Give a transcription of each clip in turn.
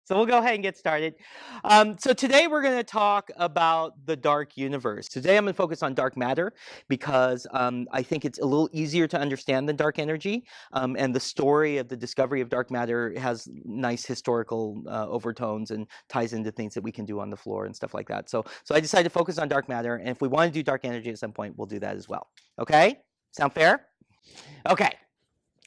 So we'll go ahead and get started. So today we're going to talk about the dark universe. Today I'm going to focus on dark matter because I think it's a little easier to understand than dark energy. And the story of the discovery of dark matter has nice historical overtones and ties into things that we can do on the floor and stuff like that. So I decided to focus on dark matter. And if we want to do dark energy at some point, we'll do that as well. Okay? Sound fair? Okay.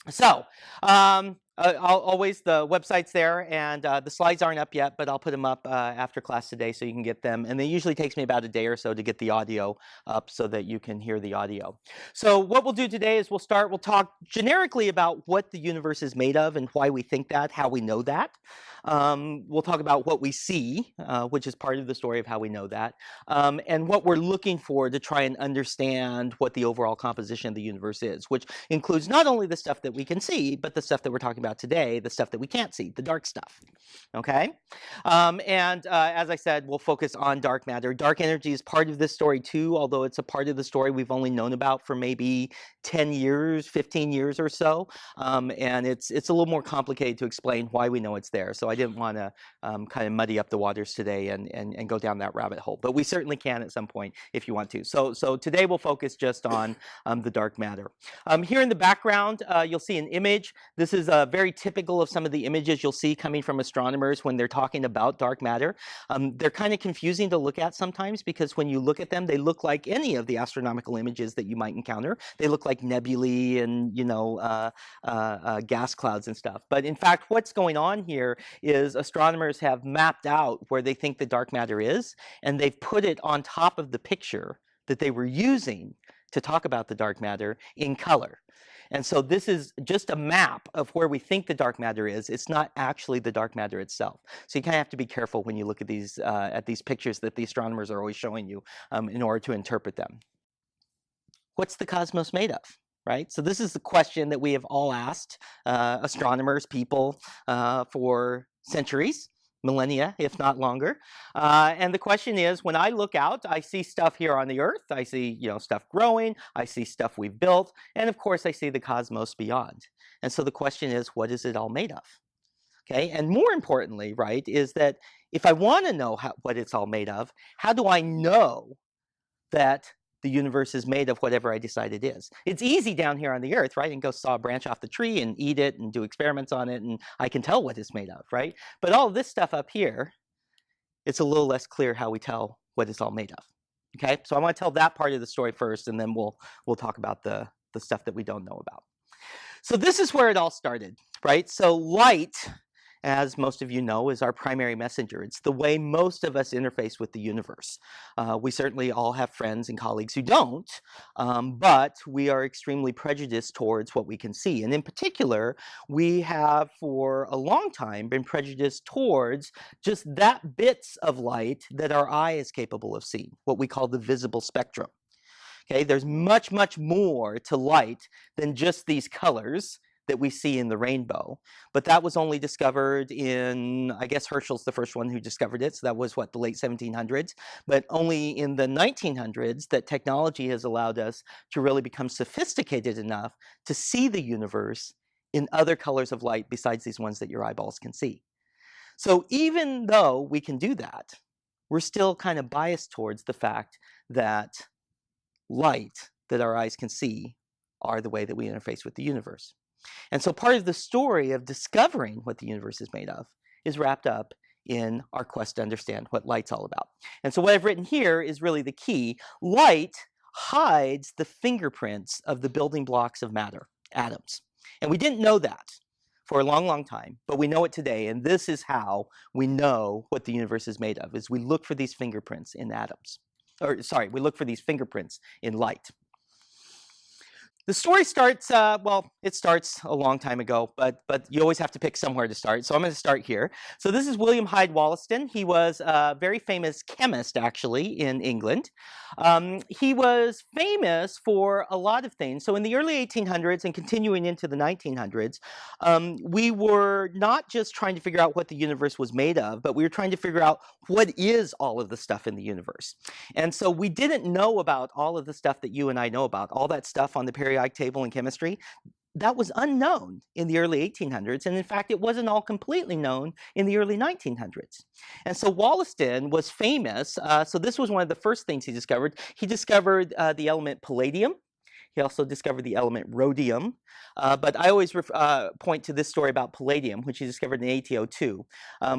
So, always the website's there, and the slides aren't up yet, but I'll put them up after class today so you can get them. And it usually takes me about a day or so to get the audio up so that you can hear the audio. So what we'll do today is we'll talk generically about what the universe is made of and why we think that, how we know that. We'll talk about what we see, which is part of the story of how we know that, and what we're looking for to try and understand what the overall composition of the universe is, which includes not only the stuff that we can see, but the stuff that we're talking about today, the stuff that we can't see, the dark stuff. Okay? As I said, we'll focus on dark matter. Dark energy is part of this story too, although it's a part of the story we've only known about for maybe 10 years, 15 years or so. And it's a little more complicated to explain why we know it's there. So I didn't want to kind of muddy up the waters today and go down that rabbit hole. But we certainly can at some point if you want to. So today we'll focus just on the dark matter. Here in the background, you'll see an image. This is very typical of some of the images you'll see coming from astronomers when they're talking about dark matter. They're kind of confusing to look at sometimes because when you look at them, they look like any of the astronomical images that you might encounter. They look like nebulae and, gas clouds and stuff. But in fact, what's going on here is astronomers have mapped out where they think the dark matter is, and they've put it on top of the picture that they were using to talk about the dark matter in color. And so this is just a map of where we think the dark matter is. It's not actually the dark matter itself. So you kind of have to be careful when you look at these pictures that the astronomers are always showing you in order to interpret them. What's the cosmos made of? Right? So this is the question that we have all asked astronomers, people, for centuries. Millennia, if not longer. And the question is, when I look out, I see stuff here on the Earth. I see, stuff growing. I see stuff we've built. And of course, I see the cosmos beyond. And so the question is, what is it all made of? Okay, and more importantly, right, is that if I want to know what it's all made of, how do I know that the universe is made of whatever I decide it is? It's easy down here on the Earth, right? And go saw a branch off the tree and eat it and do experiments on it, and I can tell what it's made of, right? But all of this stuff up here, it's a little less clear how we tell what it's all made of. Okay, so I want to tell that part of the story first, and then we'll talk about the stuff that we don't know about. So this is where it all started, right? So light, as most of you know, is our primary messenger. It's the way most of us interface with the universe. We certainly all have friends and colleagues who don't, but we are extremely prejudiced towards what we can see. And in particular, we have for a long time been prejudiced towards just that bits of light that our eye is capable of seeing, what we call the visible spectrum. Okay, there's much, much more to light than just these colors that we see in the rainbow. But that was only discovered in, I guess Herschel's the first one who discovered it, so that was what, the late 1700s, but only in the 1900s that technology has allowed us to really become sophisticated enough to see the universe in other colors of light besides these ones that your eyeballs can see. So even though we can do that, we're still kind of biased towards the fact that light that our eyes can see are the way that we interface with the universe. And so part of the story of discovering what the universe is made of is wrapped up in our quest to understand what light's all about. And so what I've written here is really the key. Light hides the fingerprints of the building blocks of matter, atoms. And we didn't know that for a long, long time, but we know it today. And this is how we know what the universe is made of, is we look for these fingerprints in atoms. Or sorry, we look for these fingerprints in light. The story starts, it starts a long time ago, but you always have to pick somewhere to start. So I'm going to start here. So this is William Hyde Wollaston. He was a very famous chemist, actually, in England. He was famous for a lot of things. So in the early 1800s and continuing into the 1900s, we were not just trying to figure out what the universe was made of, but we were trying to figure out what is all of the stuff in the universe. And so we didn't know about all of the stuff that you and I know about, all that stuff on the periodic table in chemistry. that was unknown in the early 1800s, and in fact, it wasn't all completely known in the early 1900s. And so Wollaston was famous. So this was one of the first things he discovered. He discovered the element palladium. He also discovered the element rhodium. But I always point to this story about palladium, which he discovered in 1802,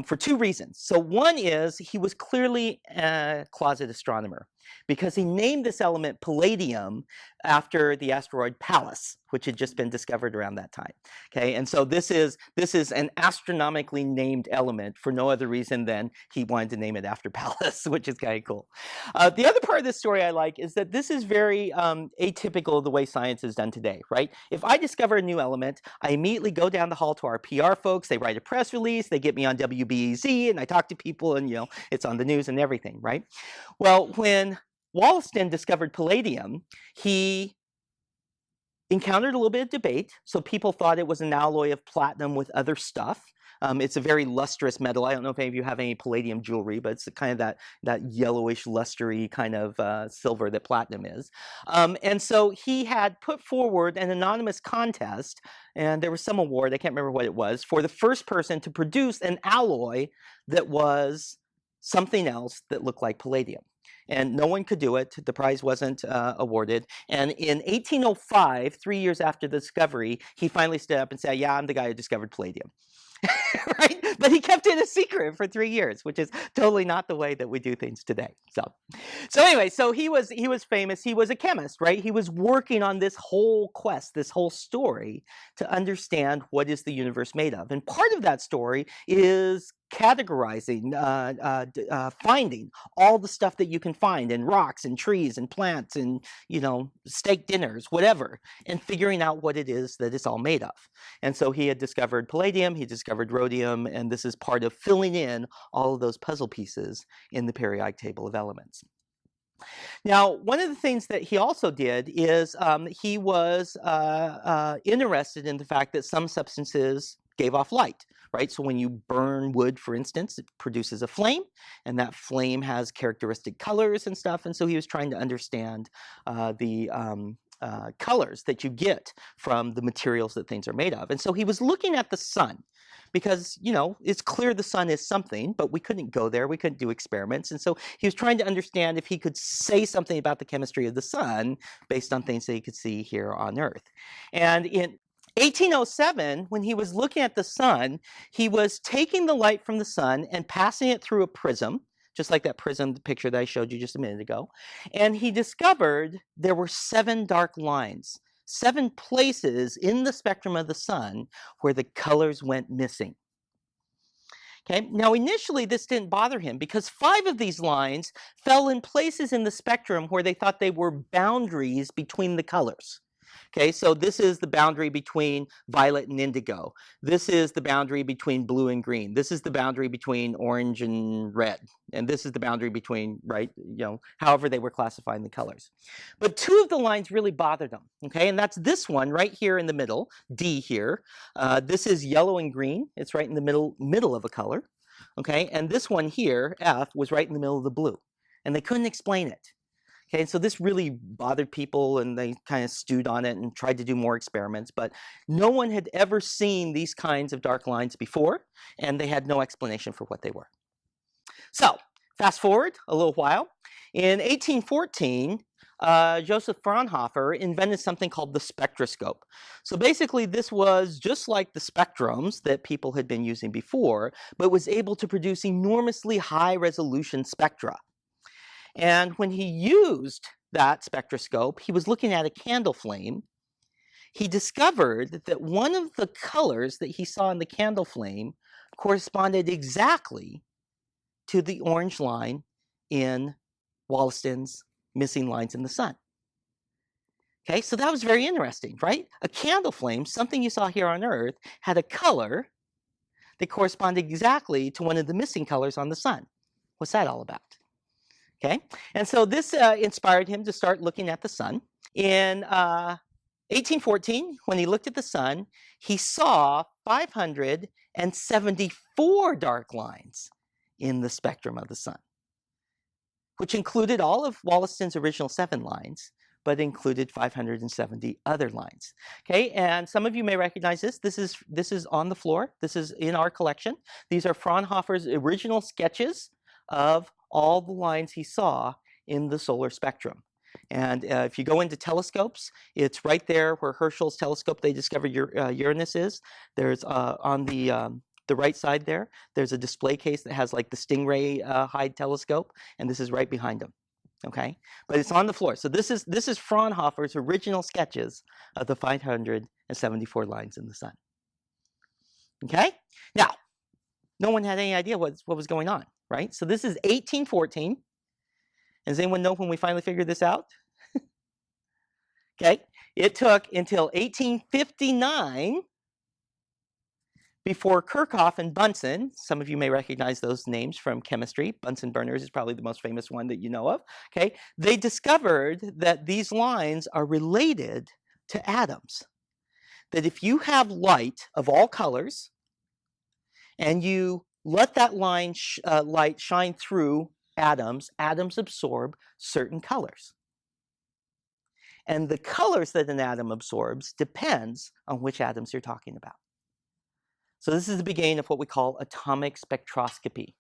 for two reasons. So one is he was clearly a closet astronomer, because he named this element palladium after the asteroid Pallas, which had just been discovered around that time. Okay, and so this is an astronomically named element for no other reason than he wanted to name it after Pallas, which is kind of cool. The other part of this story I like is that this is very atypical of the way science is done today, right? If I discover a new element, I immediately go down the hall to our PR folks. They write a press release. They get me on WBEZ, and I talk to people, and it's on the news and everything, right? Well, when Wollaston discovered palladium, he encountered a little bit of debate. So people thought it was an alloy of platinum with other stuff. It's a very lustrous metal. I don't know if any of you have any palladium jewelry, but it's kind of that yellowish, lustery kind of silver that platinum is. And so he had put forward an anonymous contest, and there was some award, I can't remember what it was, for the first person to produce an alloy that was something else that looked like palladium. And no one could do it. The prize wasn't awarded. And in 1805, 3 years after the discovery, he finally stood up and said, "Yeah, I'm the guy who discovered palladium." Right? But he kept it a secret for 3 years, which is totally not the way that we do things today. So anyway, so he was famous. He was a chemist, right? He was working on this whole quest, this whole story to understand what is the universe made of. And part of that story is categorizing, finding all the stuff that you can find in rocks and trees and plants and, steak dinners, whatever, and figuring out what it is that it's all made of. And so he had discovered palladium, he discovered rhodium, and this is part of filling in all of those puzzle pieces in the periodic table of elements. Now, one of the things that he also did is he was interested in the fact that some substances gave off light, right? So when you burn wood, for instance, it produces a flame, and that flame has characteristic colors and stuff. And so he was trying to understand the colors that you get from the materials that things are made of. And so he was looking at the sun, because, it's clear the sun is something, but we couldn't go there. We couldn't do experiments. And so he was trying to understand if he could say something about the chemistry of the sun based on things that he could see here on Earth. And in 1807, when he was looking at the sun, he was taking the light from the sun and passing it through a prism, just like that prism picture that I showed you just a minute ago. And he discovered there were 7 dark lines, 7 places in the spectrum of the sun where the colors went missing. Okay, now initially this didn't bother him because 5 of these lines fell in places in the spectrum where they thought they were boundaries between the colors. Okay, so this is the boundary between violet and indigo. This is the boundary between blue and green. This is the boundary between orange and red. And this is the boundary between, right, however they were classifying the colors. But 2 of the lines really bothered him, okay? And that's this one right here in the middle, D here. This is yellow and green. It's right in the middle of a color, okay? And this one here, F, was right in the middle of the blue. And they couldn't explain it. Okay, so this really bothered people, and they kind of stewed on it and tried to do more experiments, but no one had ever seen these kinds of dark lines before, and they had no explanation for what they were. So, fast forward a little while. In 1814, Joseph Fraunhofer invented something called the spectroscope. So basically, this was just like the spectrums that people had been using before, but was able to produce enormously high-resolution spectra. And when he used that spectroscope, he was looking at a candle flame. He discovered that one of the colors that he saw in the candle flame corresponded exactly to the orange line in Wollaston's missing lines in the sun. Okay, so that was very interesting, right? A candle flame, something you saw here on Earth, had a color that corresponded exactly to one of the missing colors on the sun. What's that all about? Okay, and so this inspired him to start looking at the sun. In 1814, when he looked at the sun, he saw 574 dark lines in the spectrum of the sun, which included all of Wollaston's original 7 lines, but included 570 other lines. Okay, and some of you may recognize this. This is on the floor. This is in our collection. These are Fraunhofer's original sketches of all the lines he saw in the solar spectrum. And if you go into telescopes, it's right there where Herschel's telescope they discovered Uranus is. There's on the right side there, there's a display case that has like the Stingray hide telescope, and this is right behind him. Okay, but it's on the floor. So this is Fraunhofer's original sketches of the 574 lines in the sun. Okay, now no one had any idea what was going on, right? So this is 1814. Does anyone know when we finally figured this out? Okay, it took until 1859 before Kirchhoff and Bunsen, some of you may recognize those names from chemistry. Bunsen burners is probably the most famous one that you know of. Okay, they discovered that these lines are related to atoms. That if you have light of all colors and you let that light shine through atoms absorb certain colors. And the colors that an atom absorbs depends on which atoms you're talking about. So this is the beginning of what we call atomic spectroscopy.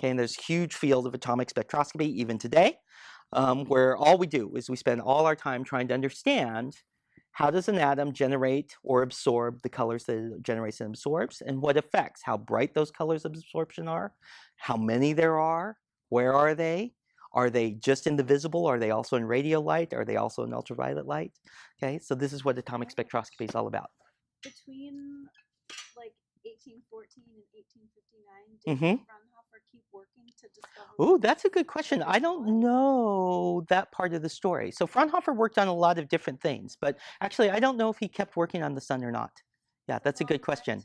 Okay, and there's a huge field of atomic spectroscopy even today, where all we do is we spend all our time trying to understand how does an atom generate or absorb the colors that it generates and absorbs, and what affects how bright those colors of absorption are, how many there are, where are they just in the visible, are they also in radio light, are they also in ultraviolet light? Okay, so this is what atomic spectroscopy is all about. Between like 1814 and 1859, did Fraunhofer keep working to discover? Oh, that's a good question. I don't know that part of the story. So Fraunhofer worked on a lot of different things, but actually I don't know if he kept working on the sun or not. Yeah, that's a good question.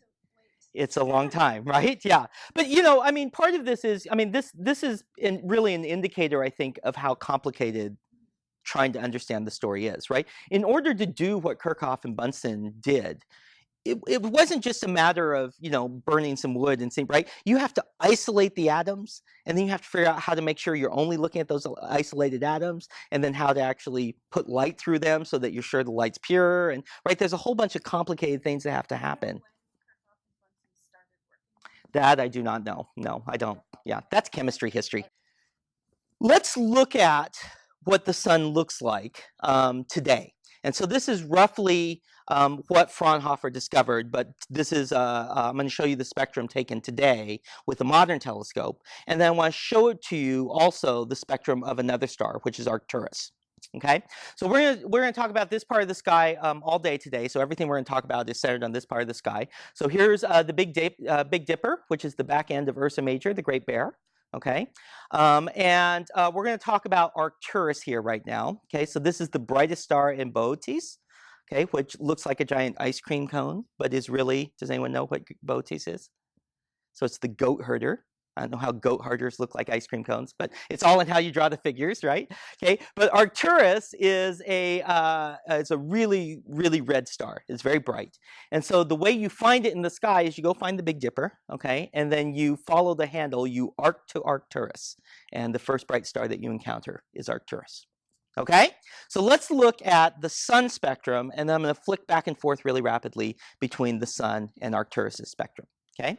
It's a long time, right? Yeah, but you know, I mean, part of this is, I mean, this is really an indicator, I think, of how complicated trying to understand the story is, right? In order to do what Kirchhoff and Bunsen did, it wasn't just a matter of, you know, burning some wood and saying, right? You have to isolate the atoms, and then you have to figure out how to make sure you're only looking at those isolated atoms, and then how to actually put light through them so that you're sure the light's pure, and right, there's a whole bunch of complicated things that have to happen. That I do not know. No, I don't. Yeah, that's chemistry history. Let's look at what the sun looks like today. And so this is roughly what Fraunhofer discovered, but this is, I'm going to show you the spectrum taken today with a modern telescope. And then I want to show it to you also the spectrum of another star, which is Arcturus. Okay, so we're gonna talk about this part of the sky all day today. So everything we're gonna talk about is centered on this part of the sky. So here's the Big Dipper, which is the back end of Ursa Major, the Great Bear. Okay, and we're going to talk about Arcturus here right now. Okay, so this is the brightest star in Boötes, okay, which looks like a giant ice cream cone, but is really, does anyone know what Boötes is? So it's the goat herder. I don't know how goat herders look like ice cream cones, but it's all in how you draw the figures, right? Okay, but Arcturus is it's a really, really red star. It's very bright. And so the way you find it in the sky is you go find the Big Dipper, okay? And then you follow the handle, you arc to Arcturus. And the first bright star that you encounter is Arcturus. Okay, so let's look at the sun spectrum, and then I'm going to flick back and forth really rapidly between the sun and Arcturus's spectrum. Okay,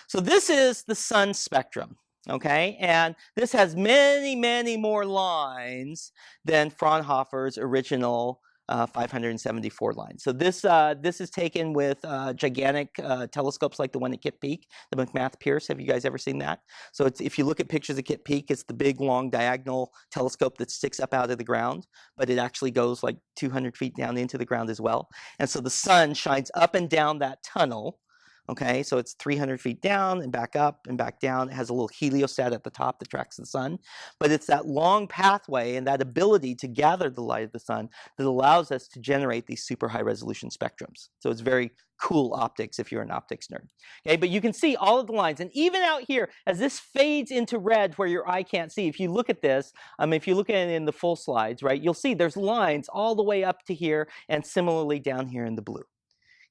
so this is the sun spectrum, okay, and this has many, many more lines than Fraunhofer's original 574 lines. So this is taken with gigantic telescopes like the one at Kitt Peak, the McMath Pierce. Have you guys ever seen that? So if you look at pictures of Kitt Peak, it's the big, long, diagonal telescope that sticks up out of the ground, but it actually goes like 200 feet down into the ground as well. And so the sun shines up and down that tunnel. Okay, so it's 300 feet down and back up and back down. It has a little heliostat at the top that tracks the sun. But it's that long pathway and that ability to gather the light of the sun that allows us to generate these super high resolution spectrums. So it's very cool optics if you're an optics nerd. Okay, but you can see all of the lines. And even out here, as this fades into red where your eye can't see, if you look at this, if you look at it in the full slides, right, you'll see there's lines all the way up to here and similarly down here in the blue.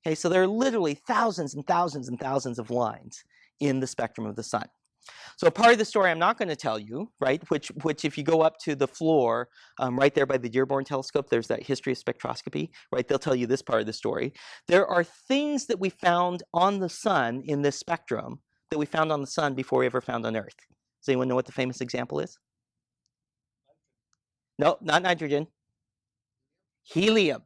Okay, so there are literally thousands and thousands and thousands of lines in the spectrum of the sun. So a part of the story I'm not going to tell you, right, which if you go up to the floor right there by the Dearborn telescope, there's that history of spectroscopy, right? They'll tell you this part of the story. There are things that we found on the sun in this spectrum that we found on the sun before we ever found on Earth. Does anyone know what the famous example is? No, not nitrogen. Helium.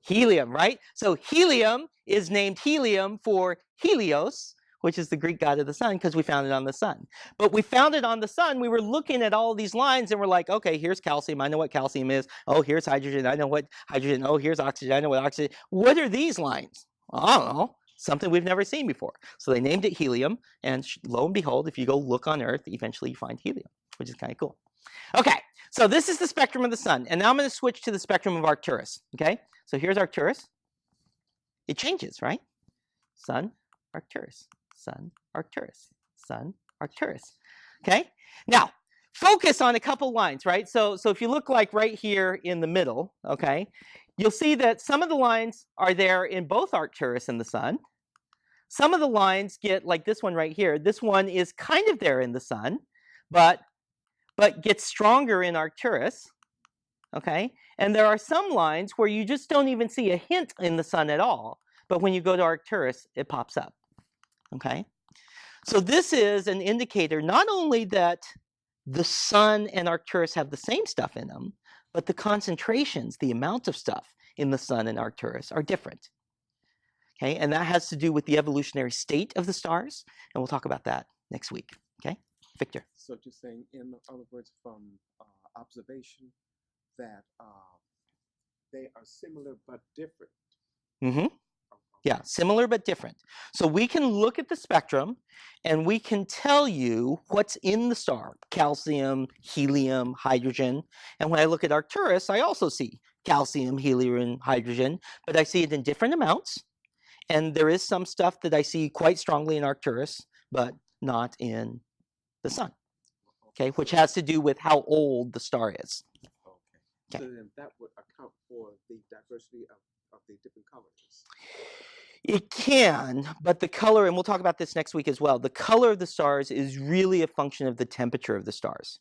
Helium, right? So helium is named helium for Helios, which is the Greek god of the sun, because we found it on the sun. But we found it on the sun. We were looking at all these lines and we're like, okay, here's calcium. I know what calcium is. Oh, here's hydrogen. I know what hydrogen. Oh, here's oxygen. I know what oxygen. What are these lines? I don't know. Something we've never seen before. So they named it helium. And lo and behold, if you go look on Earth, eventually you find helium, which is kind of cool. Okay, so this is the spectrum of the sun. And now I'm going to switch to the spectrum of Arcturus. Okay, so here's Arcturus. It changes, right? Sun, Arcturus. Sun, Arcturus, Sun, Arcturus. Okay, now focus on a couple lines, right? So if you look like right here in the middle, okay, you'll see that some of the lines are there in both Arcturus and the sun. Some of the lines get like this one right here. This one is kind of there in the sun, but gets stronger in Arcturus. Okay, and there are some lines where you just don't even see a hint in the sun at all, but when you go to Arcturus, it pops up. Okay, so this is an indicator not only that the sun and Arcturus have the same stuff in them, but the concentrations, the amount of stuff in the sun and Arcturus are different. Okay, and that has to do with the evolutionary state of the stars, and we'll talk about that next week. Okay, Victor. So just saying, in other words, from observation, that they are similar but different. Mm-hmm. Yeah, similar but different. So we can look at the spectrum and we can tell you what's in the star: calcium, helium, hydrogen. And when I look at Arcturus, I also see calcium, helium, hydrogen, but I see it in different amounts. And there is some stuff that I see quite strongly in Arcturus, but not in the sun. Okay, which has to do with how old the star is. Okay. So then that would account for the diversity of the different colors. It can, but the color, and we'll talk about this next week as well, the color of the stars is really a function of the temperature of the stars.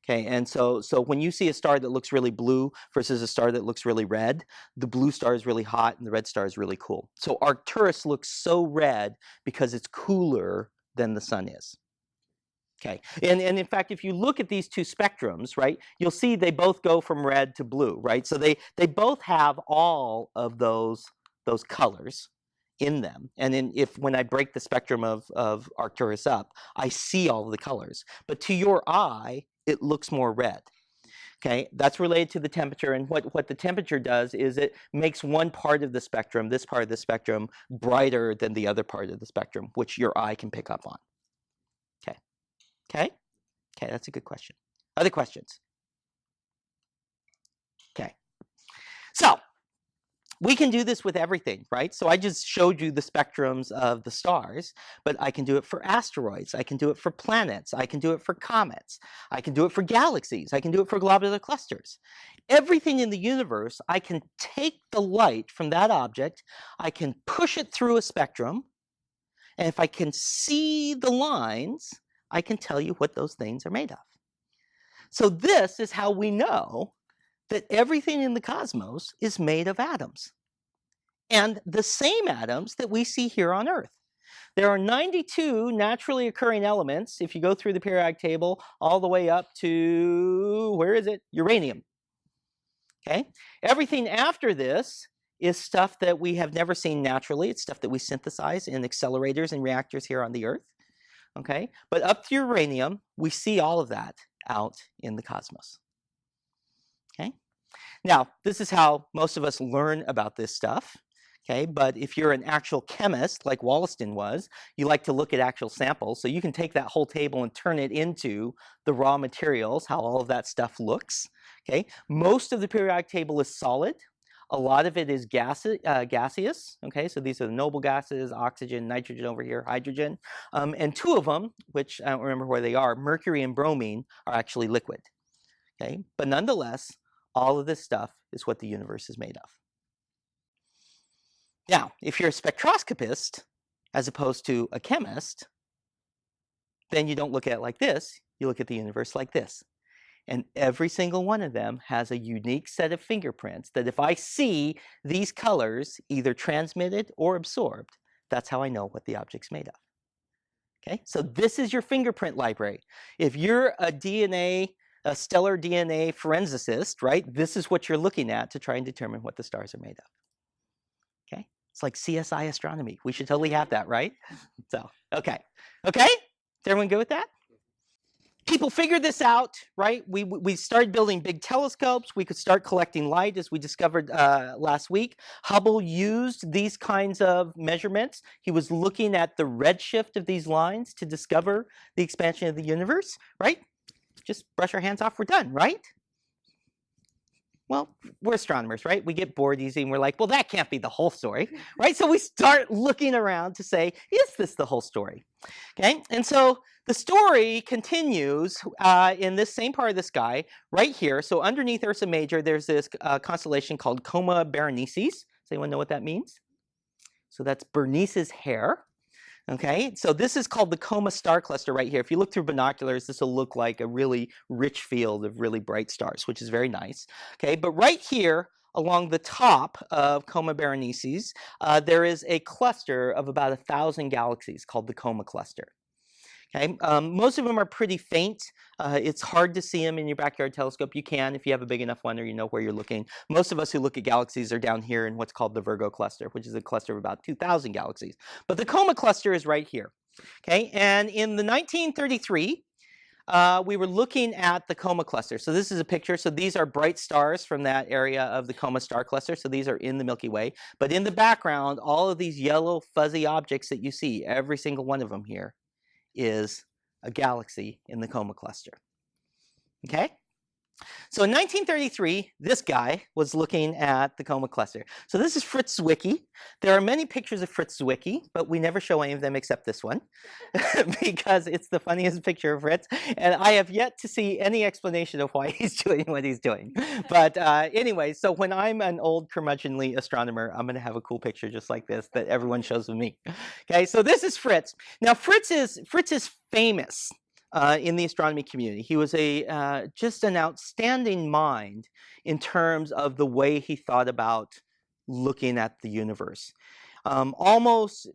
Okay, and so when you see a star that looks really blue versus a star that looks really red, the blue star is really hot and the red star is really cool. So Arcturus looks so red because it's cooler than the sun is. Okay, and in fact, if you look at these two spectrums, right, you'll see they both go from red to blue, right? So they both have all of those colors in them. And then when I break the spectrum of Arcturus up, I see all of the colors. But to your eye, it looks more red. Okay, that's related to the temperature. And what the temperature does is it makes one part of the spectrum, this part of the spectrum, brighter than the other part of the spectrum, which your eye can pick up on. Okay. Okay? Okay, that's a good question. Other questions? Okay. So we can do this with everything, right? So I just showed you the spectrums of the stars, but I can do it for asteroids. I can do it for planets. I can do it for comets. I can do it for galaxies. I can do it for globular clusters. Everything in the universe, I can take the light from that object, I can push it through a spectrum, and if I can see the lines, I can tell you what those things are made of. So this is how we know that everything in the cosmos is made of atoms, and the same atoms that we see here on Earth. There are 92 naturally occurring elements if you go through the periodic table all the way up to, where is it? Uranium. Okay? Everything after this is stuff that we have never seen naturally. It's stuff that we synthesize in accelerators and reactors here on the Earth. Okay? But up to uranium, we see all of that out in the cosmos. Okay? Now, this is how most of us learn about this stuff. Okay, but if you're an actual chemist, like Wollaston was, you like to look at actual samples. So you can take that whole table and turn it into the raw materials, how all of that stuff looks. Okay, most of the periodic table is solid. A lot of it is gaseous. Okay, so these are the noble gases: oxygen, nitrogen over here, hydrogen. And two of them, which I don't remember where they are, mercury and bromine, are actually liquid. Okay, but nonetheless, all of this stuff is what the universe is made of. Now, if you're a spectroscopist, as opposed to a chemist, then you don't look at it like this, you look at the universe like this. And every single one of them has a unique set of fingerprints that if I see these colors either transmitted or absorbed, that's how I know what the object's made of. Okay, so this is your fingerprint library. If you're a stellar DNA forensicist, right, this is what you're looking at to try and determine what the stars are made of. Okay, it's like CSI Astronomy. We should totally have that, right? So, okay, is everyone good with that? People figured this out, right? We started building big telescopes. We could start collecting light, as we discovered last week. Hubble used these kinds of measurements. He was looking at the redshift of these lines to discover the expansion of the universe, right? Just brush our hands off, we're done, right? Well, we're astronomers, right? We get bored easy and we're like, well, that can't be the whole story, right? So we start looking around to say, is this the whole story? Okay, and so the story continues in this same part of the sky right here. So underneath Ursa Major, there's this constellation called Coma Berenices. Does anyone know what that means? So that's Bernice's hair. Okay, so this is called the Coma star cluster right here. If you look through binoculars, this will look like a really rich field of really bright stars, which is very nice. Okay, but right here along the top of Coma Berenices, there is a cluster of about 1,000 galaxies called the Coma cluster. Okay, most of them are pretty faint. It's hard to see them in your backyard telescope. You can if you have a big enough one or you know where you're looking. Most of us who look at galaxies are down here in what's called the Virgo cluster, which is a cluster of about 2,000 galaxies. But the Coma cluster is right here. Okay, and in the 1933, we were looking at the Coma cluster. So this is a picture. So these are bright stars from that area of the Coma star cluster. So these are in the Milky Way. But in the background, all of these yellow fuzzy objects that you see, every single one of them here, is a galaxy in the Coma cluster. Okay? So in 1933, this guy was looking at the Coma cluster. So this is Fritz Zwicky. There are many pictures of Fritz Zwicky, but we never show any of them except this one because it's the funniest picture of Fritz. And I have yet to see any explanation of why he's doing what he's doing. But anyway, so when I'm an old curmudgeonly astronomer, I'm going to have a cool picture just like this that everyone shows with me. Okay, so this is Fritz. Now, Fritz is famous in the astronomy community. He was just an outstanding mind in terms of the way he thought about looking at the universe. Almost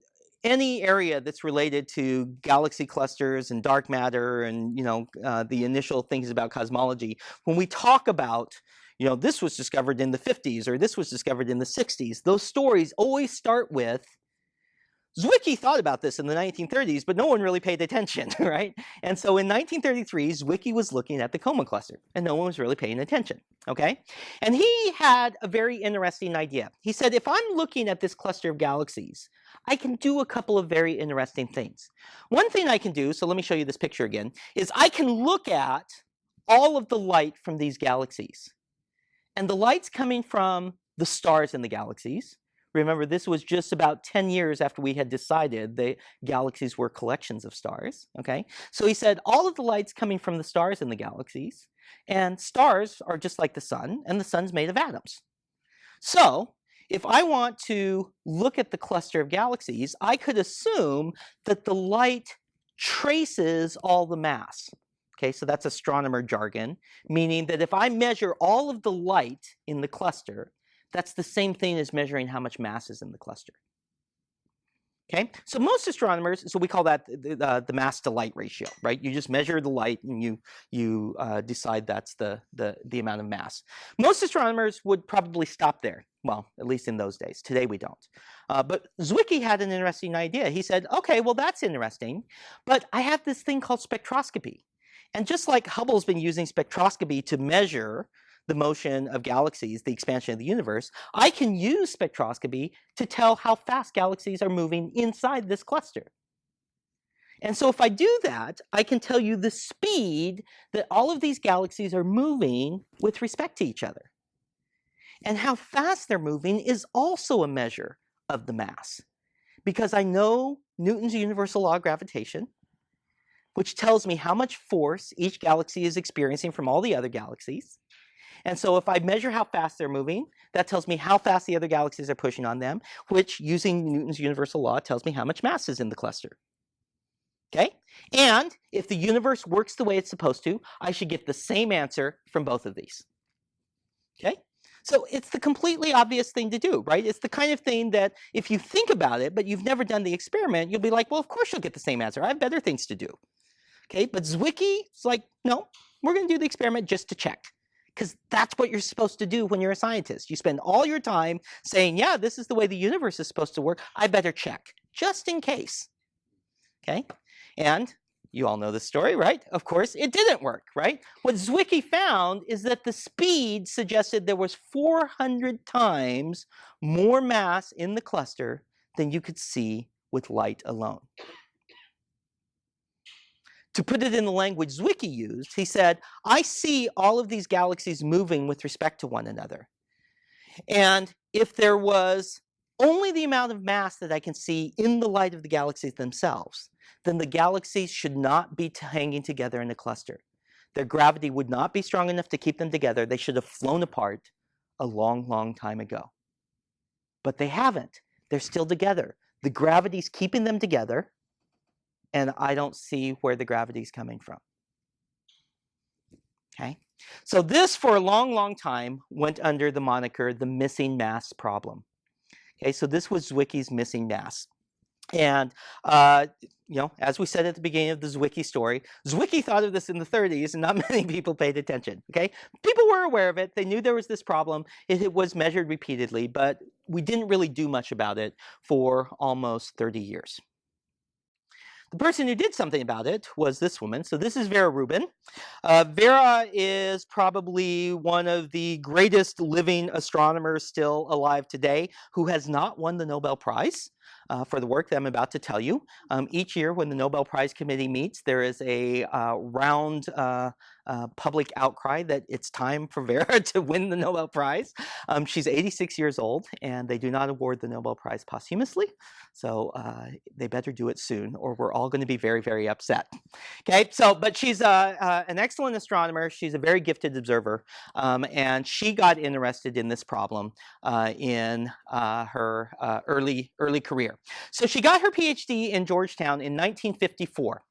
any area that's related to galaxy clusters and dark matter and the initial things about cosmology, when we talk about this was discovered in the 50s or this was discovered in the 60s, those stories always start with Zwicky thought about this in the 1930s, but no one really paid attention, right? And so in 1933, Zwicky was looking at the Coma cluster, and no one was really paying attention, okay? And he had a very interesting idea. He said, if I'm looking at this cluster of galaxies, I can do a couple of very interesting things. One thing I can do, so let me show you this picture again, is I can look at all of the light from these galaxies. And the light's coming from the stars in the galaxies. Remember, this was just about 10 years after we had decided the galaxies were collections of stars, okay? So he said, all of the light's coming from the stars in the galaxies, and stars are just like the sun, and the sun's made of atoms. So if I want to look at the cluster of galaxies, I could assume that the light traces all the mass. Okay, so that's astronomer jargon, meaning that if I measure all of the light in the cluster, that's the same thing as measuring how much mass is in the cluster. Okay, so most astronomers, so we call that the mass to light ratio, right? You just measure the light and you decide that's the amount of mass. Most astronomers would probably stop there. Well, at least in those days. Today we don't. But Zwicky had an interesting idea. He said, okay, well that's interesting, but I have this thing called spectroscopy. And just like Hubble's been using spectroscopy to measure the motion of galaxies, the expansion of the universe, I can use spectroscopy to tell how fast galaxies are moving inside this cluster. And so if I do that, I can tell you the speed that all of these galaxies are moving with respect to each other. And how fast they're moving is also a measure of the mass, because I know Newton's universal law of gravitation, which tells me how much force each galaxy is experiencing from all the other galaxies. And so if I measure how fast they're moving, that tells me how fast the other galaxies are pushing on them, which, using Newton's universal law, tells me how much mass is in the cluster. Okay? And if the universe works the way it's supposed to, I should get the same answer from both of these. Okay? So it's the completely obvious thing to do, right? It's the kind of thing that if you think about it, but you've never done the experiment, you'll be like, well, of course you'll get the same answer. I have better things to do. Okay? But Zwicky is like, no, we're going to do the experiment just to check. Because that's what you're supposed to do when you're a scientist. You spend all your time saying, yeah, this is the way the universe is supposed to work. I better check, just in case. Okay? And you all know the story, right? Of course, it didn't work, right? What Zwicky found is that the speed suggested there was 400 times more mass in the cluster than you could see with light alone. To put it in the language Zwicky used, he said, I see all of these galaxies moving with respect to one another. And if there was only the amount of mass that I can see in the light of the galaxies themselves, then the galaxies should not be hanging together in a cluster. Their gravity would not be strong enough to keep them together. They should have flown apart a long, long time ago. But they haven't. They're still together. The gravity's keeping them together, and I don't see where the gravity's coming from. Okay? So this, for a long, long time, went under the moniker the missing mass problem. Okay, so this was Zwicky's missing mass. And, you know, as we said at the beginning of the Zwicky story, Zwicky thought of this in the 30s, and not many people paid attention, okay? People were aware of it. They knew there was this problem. It was measured repeatedly, but we didn't really do much about it for almost 30 years. The person who did something about it was this woman. So this is Vera Rubin. Vera is probably one of the greatest living astronomers still alive today who has not won the Nobel Prize for the work that I'm about to tell you. Each year when the Nobel Prize Committee meets, there is a round public outcry that it's time for Vera to win the Nobel Prize. She's 86 years old, and they do not award the Nobel Prize posthumously. So they better do it soon, or we're all going to be very, very upset. Okay, so, but she's an excellent astronomer. She's a very gifted observer, and she got interested in this problem in her early career. So she got her PhD in Georgetown in 1954.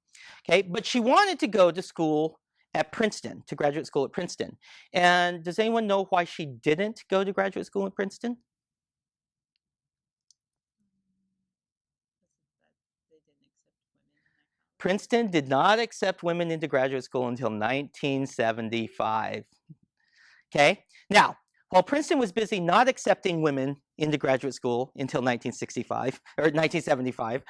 Okay, but she wanted to go to school at Princeton, to graduate school at Princeton. And does anyone know why she didn't go to graduate school at Princeton? Princeton did not accept women into graduate school until 1975. Okay, now, while Princeton was busy not accepting women into graduate school until 1965 or 1975,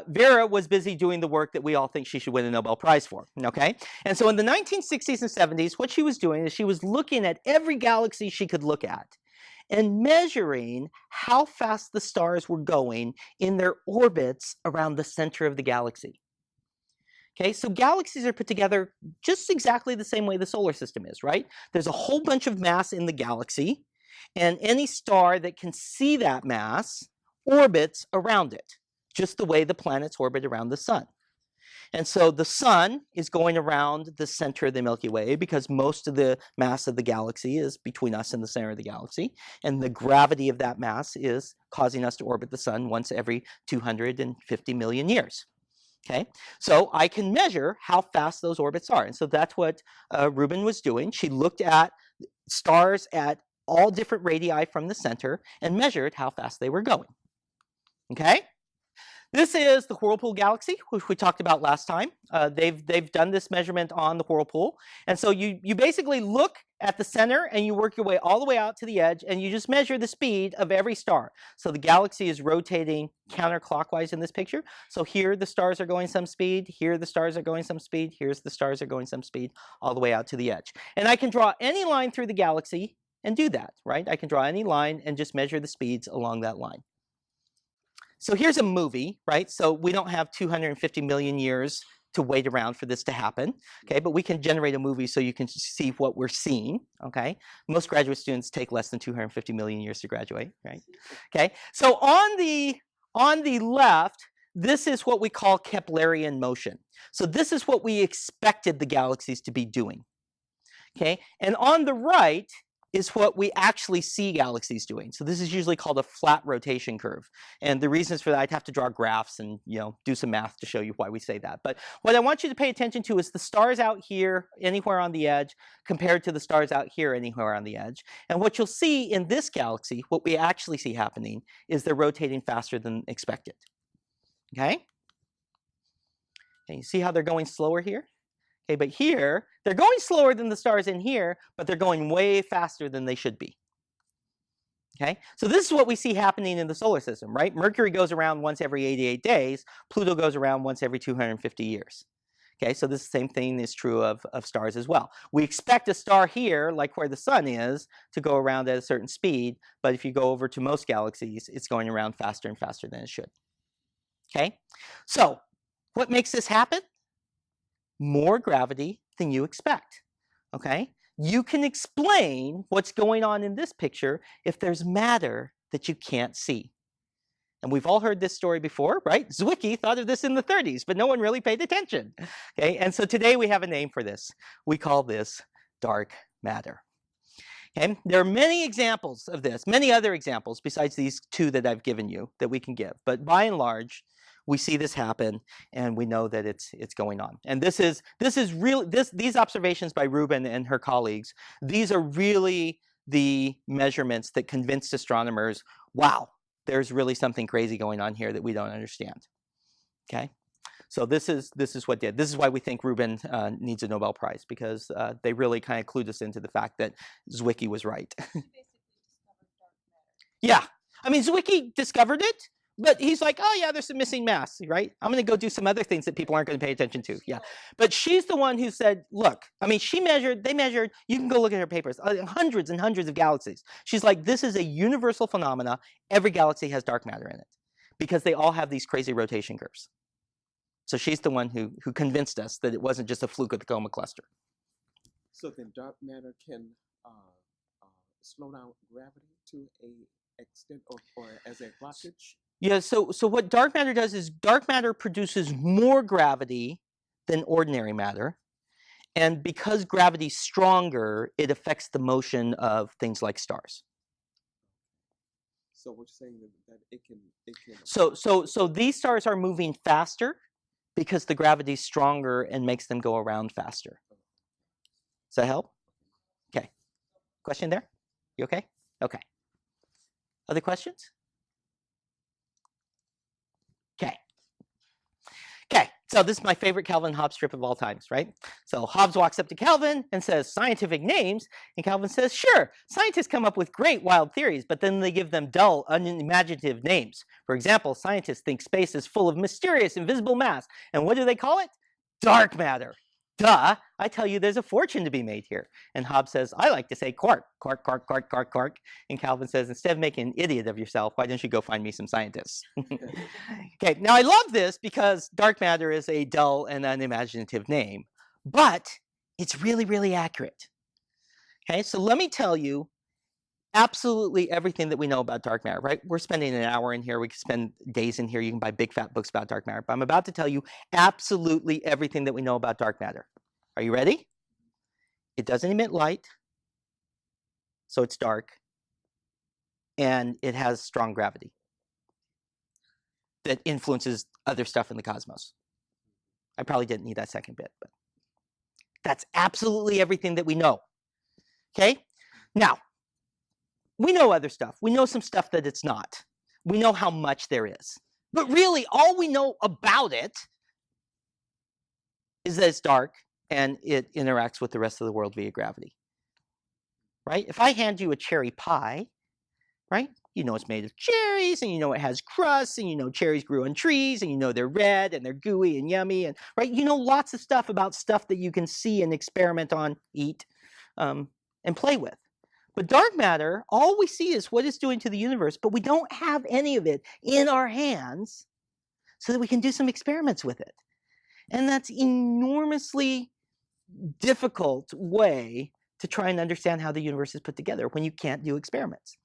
Vera was busy doing the work that we all think she should win a Nobel Prize for. Okay, and so in the 1960s and 70s, what she was doing is she was looking at every galaxy she could look at and measuring how fast the stars were going in their orbits around the center of the galaxy. Okay, so galaxies are put together just exactly the same way the solar system is, right? There's a whole bunch of mass in the galaxy, and any star that can see that mass orbits around it, just the way the planets orbit around the sun. And so the sun is going around the center of the Milky Way because most of the mass of the galaxy is between us and the center of the galaxy, and the gravity of that mass is causing us to orbit the sun once every 250 million years. Okay, so I can measure how fast those orbits are. And so that's what Rubin was doing. She looked at stars at all different radii from the center and measured how fast they were going. Okay, this is the Whirlpool Galaxy, which we talked about last time. They've done this measurement on the Whirlpool. And so you basically look at the center and you work your way all the way out to the edge and you just measure the speed of every star. So the galaxy is rotating counterclockwise in this picture. So here the stars are going some speed, here the stars are going some speed, here's the stars are going some speed, all the way out to the edge. And I can draw any line through the galaxy and do that, right? I can draw any line and just measure the speeds along that line. So here's a movie, right? So we don't have 250 million years to wait around for this to happen, okay? But we can generate a movie so you can see what we're seeing, okay? Most graduate students take less than 250 million years to graduate, right? Okay, so on the left, this is what we call Keplerian motion. So this is what we expected the galaxies to be doing, okay? And on the right is what we actually see galaxies doing. So this is usually called a flat rotation curve. And the reasons for that, I'd have to draw graphs and do some math to show you why we say that. But what I want you to pay attention to is the stars out here anywhere on the edge compared to the stars out here anywhere on the edge. And what you'll see in this galaxy, what we actually see happening is they're rotating faster than expected. Okay? And you see how they're going slower here? Okay, but here, they're going slower than the stars in here, but they're going way faster than they should be. Okay, so this is what we see happening in the solar system, right? Mercury goes around once every 88 days. Pluto goes around once every 250 years. Okay, so this same thing is true of stars as well. We expect a star here, like where the sun is, to go around at a certain speed, but if you go over to most galaxies, it's going around faster and faster than it should. Okay, so what makes this happen? More gravity than you expect, okay? You can explain what's going on in this picture if there's matter that you can't see. And we've all heard this story before, right? Zwicky thought of this in the 30s, but no one really paid attention, okay? And so today we have a name for this. We call this dark matter. Okay? There are many examples of this, many other examples besides these two that I've given you that we can give. But by and large, we see this happen, and we know that it's going on. And these observations by Rubin and her colleagues, these are really the measurements that convinced astronomers, wow, there's really something crazy going on here that we don't understand. Okay, so this is what did. This is why we think Rubin needs a Nobel Prize, because they really kind of clued us into the fact that Zwicky was right. Yeah, I mean Zwicky discovered it. But he's like, oh yeah, there's some missing mass, right? I'm going to go do some other things that people aren't going to pay attention to. Yeah, but she's the one who said, look, I mean, they measured, you can go look at her papers, hundreds and hundreds of galaxies. She's like, this is a universal phenomena. Every galaxy has dark matter in it because they all have these crazy rotation curves. So she's the one who convinced us that it wasn't just a fluke of the coma cluster. So then dark matter can slow down gravity to an extent or as a blockage? Yeah, so what dark matter does is dark matter produces more gravity than ordinary matter. And because gravity's stronger, it affects the motion of things like stars. So we're saying that it can. So these stars are moving faster because the gravity's stronger and makes them go around faster. Does that help? Okay. Question there? You okay? Okay. Other questions? Okay, so this is my favorite Calvin Hobbes strip of all times, right? So Hobbes walks up to Calvin and says, scientific names, and Calvin says, sure, scientists come up with great wild theories, but then they give them dull, unimaginative names. For example, scientists think space is full of mysterious, invisible mass, and what do they call it? Dark matter. Duh, I tell you there's a fortune to be made here. And Hobbes says, I like to say quark, quark, quark, quark, quark, quark. And Calvin says, instead of making an idiot of yourself, why don't you go find me some scientists? Okay, now I love this because dark matter is a dull and unimaginative name, but it's really, really accurate. Okay, so let me tell you absolutely everything that we know about dark matter, right? We're spending an hour in here. We can spend days in here. You can buy big fat books about dark matter. But I'm about to tell you absolutely everything that we know about dark matter. Are you ready? It doesn't emit light, so it's dark, and it has strong gravity that influences other stuff in the cosmos. I probably didn't need that second bit, but that's absolutely everything that we know. Okay? Now, we know other stuff. We know some stuff that it's not. We know how much there is. But really, all we know about it is that it's dark and it interacts with the rest of the world via gravity. Right? If I hand you a cherry pie, right? You know it's made of cherries, and you know it has crusts, and you know cherries grew on trees, and you know they're red, and they're gooey and yummy, and right? You know lots of stuff about stuff that you can see and experiment on, eat, and play with. But dark matter, all we see is what it's doing to the universe, but we don't have any of it in our hands so that we can do some experiments with it. And that's enormously difficult way to try and understand how the universe is put together when you can't do experiments.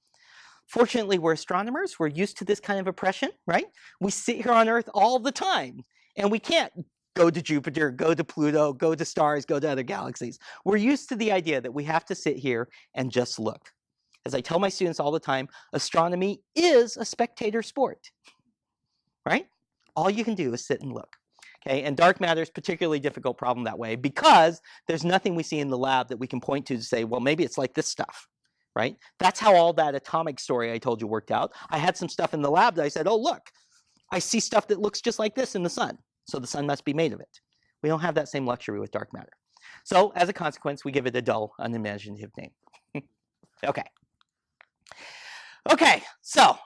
Fortunately, we're astronomers. We're used to this kind of oppression, right? We sit here on Earth all the time, and we can't go to Jupiter, go to Pluto, go to stars, go to other galaxies. We're used to the idea that we have to sit here and just look. As I tell my students all the time, astronomy is a spectator sport, right? All you can do is sit and look. Okay, and dark matter is a particularly difficult problem that way because there's nothing we see in the lab that we can point to say, well, maybe it's like this stuff, right? That's how all that atomic story I told you worked out. I had some stuff in the lab that I said, oh, look, I see stuff that looks just like this in the sun. So the sun must be made of it. We don't have that same luxury with dark matter. So as a consequence, we give it a dull, unimaginative name. Okay. Okay, so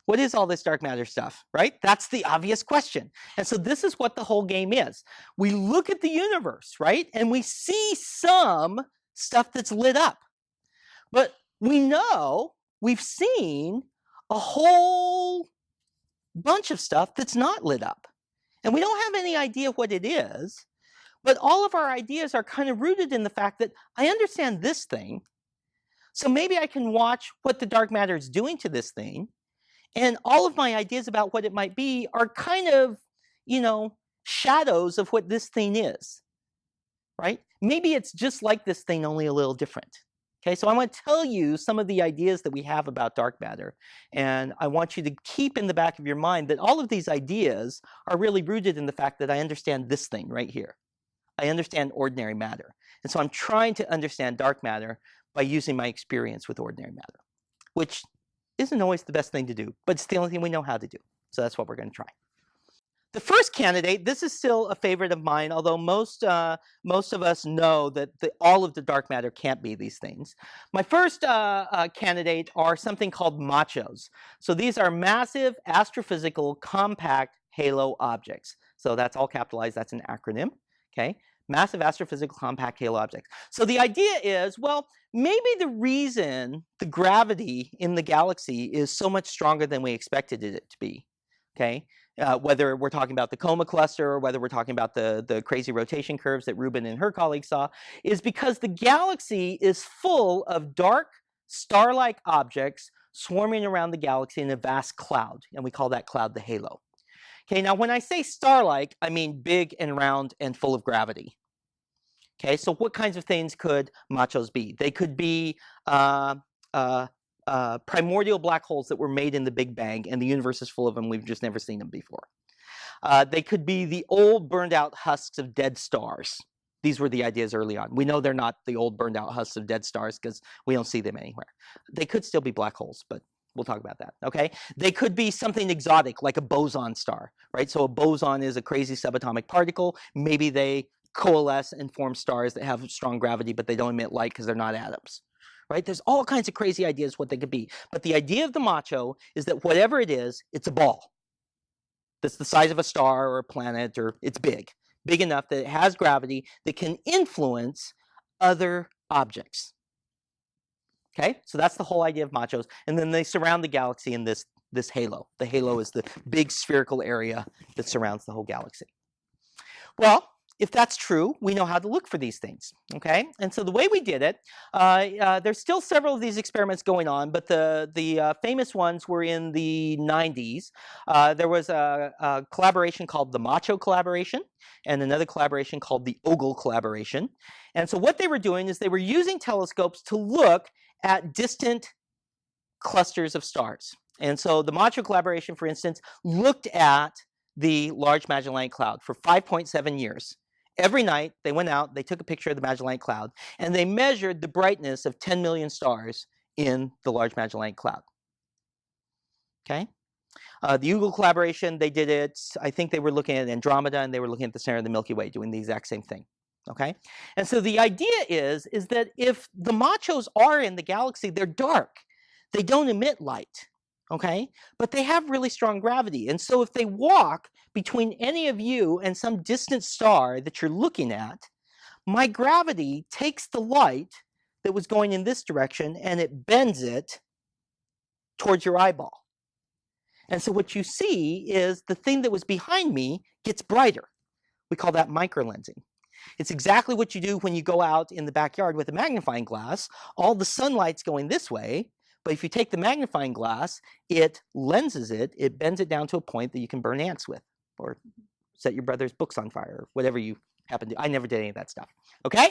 what is all this dark matter stuff, right? That's the obvious question. And so this is what the whole game is. We look at the universe, right? And we see some stuff that's lit up. But we know, we've seen a whole bunch of stuff that's not lit up. And we don't have any idea what it is, but all of our ideas are kind of rooted in the fact that I understand this thing, so maybe I can watch what the dark matter is doing to this thing, and all of my ideas about what it might be are kind of, shadows of what this thing is, right? Maybe it's just like this thing, only a little different. Okay, so I want to tell you some of the ideas that we have about dark matter, and I want you to keep in the back of your mind that all of these ideas are really rooted in the fact that I understand this thing right here. I understand ordinary matter, and so I'm trying to understand dark matter by using my experience with ordinary matter, which isn't always the best thing to do, but it's the only thing we know how to do, so that's what we're going to try. The first candidate, this is still a favorite of mine, although most of us know that all of the dark matter can't be these things. My first candidate are something called Machos. So these are massive astrophysical compact halo objects. So that's all capitalized, that's an acronym, okay? Massive astrophysical compact halo objects. So the idea is, well, maybe the reason the gravity in the galaxy is so much stronger than we expected it to be, okay? Whether we're talking about the coma cluster or whether we're talking about the crazy rotation curves that Rubin and her colleagues saw, is because the galaxy is full of dark star-like objects swarming around the galaxy in a vast cloud, and we call that cloud the halo. Okay, now when I say star-like, I mean big and round and full of gravity. Okay, so what kinds of things could Machos be? They could be primordial black holes that were made in the Big Bang, and the universe is full of them. We've just never seen them before. They could be the old burned out husks of dead stars. These were the ideas early on. We know they're not the old burned out husks of dead stars because we don't see them anywhere. They could still be black holes, but we'll talk about that, okay? They could be something exotic, like a boson star, right? So a boson is a crazy subatomic particle. Maybe they coalesce and form stars that have strong gravity, but they don't emit light because they're not atoms. Right? There's all kinds of crazy ideas what they could be. But the idea of the Macho is that whatever it is, it's a ball that's the size of a star or a planet, or it's big enough that it has gravity that can influence other objects. Okay? So that's the whole idea of Machos. And then they surround the galaxy in this halo. The halo is the big spherical area that surrounds the whole galaxy. Well, if that's true, we know how to look for these things, okay? And so the way we did it, there's still several of these experiments going on, but the famous ones were in the 90s. There was a collaboration called the Macho collaboration and another collaboration called the Ogle collaboration. And so what they were doing is they were using telescopes to look at distant clusters of stars. And so the Macho collaboration, for instance, looked at the Large Magellanic Cloud for 5.7 years. Every night, they went out, they took a picture of the Magellanic Cloud, and they measured the brightness of 10 million stars in the Large Magellanic Cloud. Okay? The Ogle collaboration, they did it, I think they were looking at Andromeda, and they were looking at the center of the Milky Way, doing the exact same thing. Okay? And so the idea is that if the Machos are in the galaxy, they're dark. They don't emit light. Okay? But they have really strong gravity. And so if they walk between any of you and some distant star that you're looking at, my gravity takes the light that was going in this direction and it bends it towards your eyeball. And so what you see is the thing that was behind me gets brighter. We call that microlensing. It's exactly what you do when you go out in the backyard with a magnifying glass. All the sunlight's going this way. But if you take the magnifying glass, it lenses it, it bends it down to a point that you can burn ants with, or set your brother's books on fire, or whatever you happen to do. I never did any of that stuff. Okay?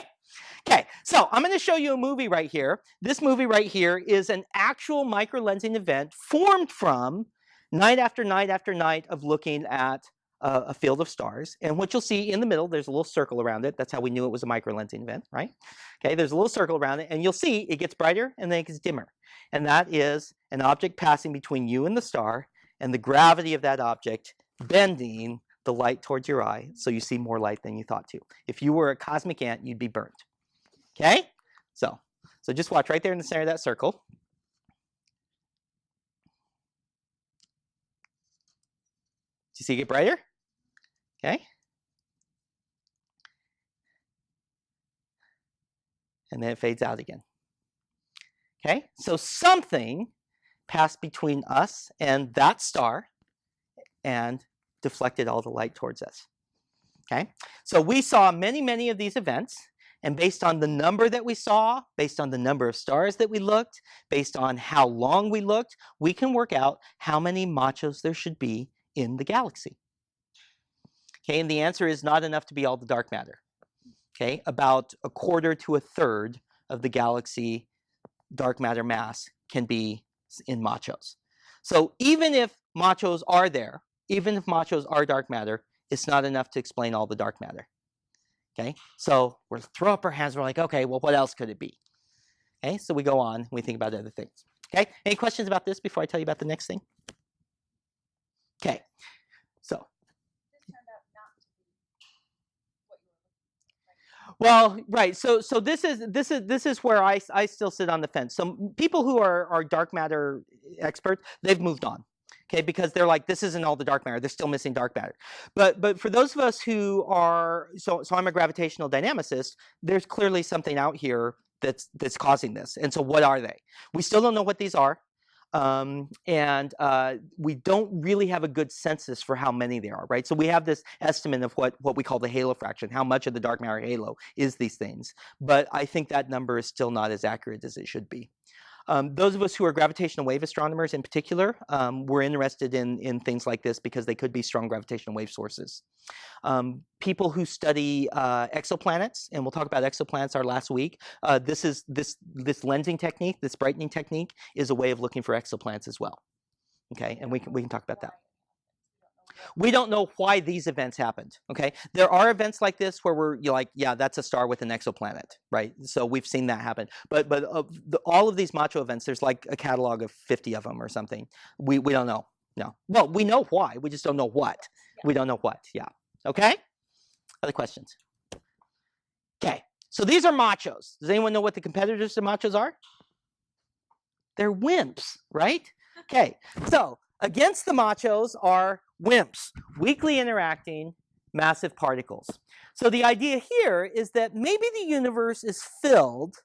Okay, so I'm going to show you a movie right here. This movie right here is an actual microlensing event formed from night after night after night of looking at a field of stars. And what you'll see in the middle, there's a little circle around it. That's how we knew it was a microlensing event, right? Okay, there's a little circle around it, and you'll see it gets brighter and then it gets dimmer. And that is an object passing between you and the star, and the gravity of that object bending the light towards your eye, so you see more light than you thought to. If you were a cosmic ant, you'd be burnt. Okay? So just watch right there in the center of that circle. Do you see it get brighter? Okay? And then it fades out again. Okay? So something passed between us and that star and deflected all the light towards us. Okay? So we saw many, many of these events. And based on the number that we saw, based on the number of stars that we looked, based on how long we looked, we can work out how many Machos there should be in the galaxy. Okay, and the answer is not enough to be all the dark matter. Okay, about a quarter to a third of the galaxy dark matter mass can be in Machos. So even if Machos are there, even if Machos are dark matter, it's not enough to explain all the dark matter. Okay, so we throw up our hands, we're like, okay, well, what else could it be? Okay, so we go on, we think about other things. Okay, any questions about this before I tell you about the next thing? Okay, so. This turned out not to be what you were looking for. Well, right. So this is where I still sit on the fence. So people who are dark matter experts, they've moved on. Okay, because they're like, this isn't all the dark matter. They're still missing dark matter. But for those of us who are, so I'm a gravitational dynamicist, there's clearly something out here that's causing this. And so what are they? We still don't know what these are. And we don't really have a good census for how many there are, right? So we have this estimate of what we call the halo fraction, how much of the dark matter halo is these things. But I think that number is still not as accurate as it should be. Those of us who are gravitational wave astronomers in particular, we're interested in things like this because they could be strong gravitational wave sources. People who study exoplanets, and we'll talk about exoplanets our last week, this lensing technique, this brightening technique, is a way of looking for exoplanets as well. Okay, and we can talk about that. We don't know why these events happened. Okay, there are events like this where you're like, yeah, that's a star with an exoplanet, right? So we've seen that happen. But all of these Macho events, there's like a catalog of 50 of them or something. We don't know. No. Well, we know why. We just don't know what. Yeah. We don't know what. Yeah. Okay. Other questions? Okay. So these are Machos. Does anyone know what the competitors to Machos are? They're WIMPs, right? Okay. So against the Machos are WIMPs, weakly interacting massive particles. So the idea here is that maybe the universe is filled